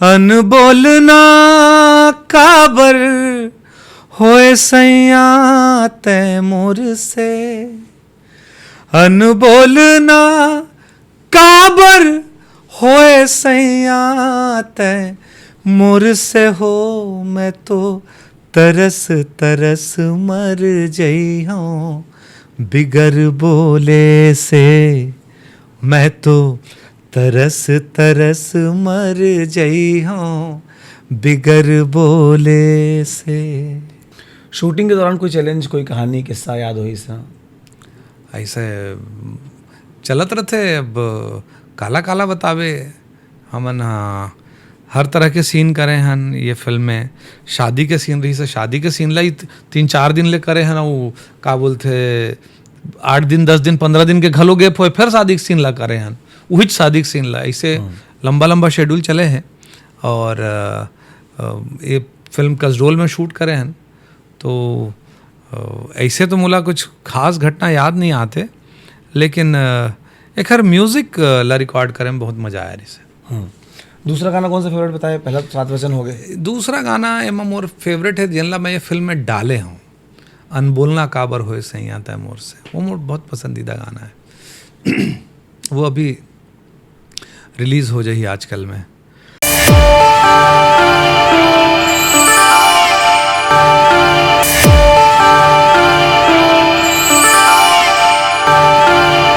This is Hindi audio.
अनबोलना काबर होए सैया तैमूर से, अनबोलना काबर होए सैया तैमूर से हो। मैं तो तरस तरस मर जई हूँ बिगर बोले से, मैं तो तरस तरस मर जई हूँ बिगर बोले से। शूटिंग के दौरान कोई चैलेंज, कोई कहानी, किस्सा याद हो इसका? ऐसे चलत रहते। अब काला काला बतावे हमन हर तरह के सीन करे हन ये फिल्म में। शादी के सीन रही से शादी के सीन लाई 3-4 दिन ले करे हन। वो का बोलते 8 दिन 10 दिन 15 दिन के घलो गैप होए फिर शादी के सीन ला करे हन। वही शादी के सीन ला ऐसे लंबा लंबा शेड्यूल चले हैं। और ये फिल्म कसडोल में शूट करे हैं। तो ऐसे तो मुला कुछ खास घटना याद नहीं आते, लेकिन एक हर म्यूज़िक ला रिकॉर्ड करे में बहुत मज़ा आया इसे। दूसरा गाना कौन सा फेवरेट बताए? पहला तो 7 वचन हो गए। दूसरा गाना एमा मोर फेवरेट है जिनला मैं ये फिल्म में डाले हूँ, अनबोलना काबर होए सैया तैमूर से। वो मोर बहुत पसंदीदा गाना है। वो अभी रिलीज़ हो जाए आजकल में।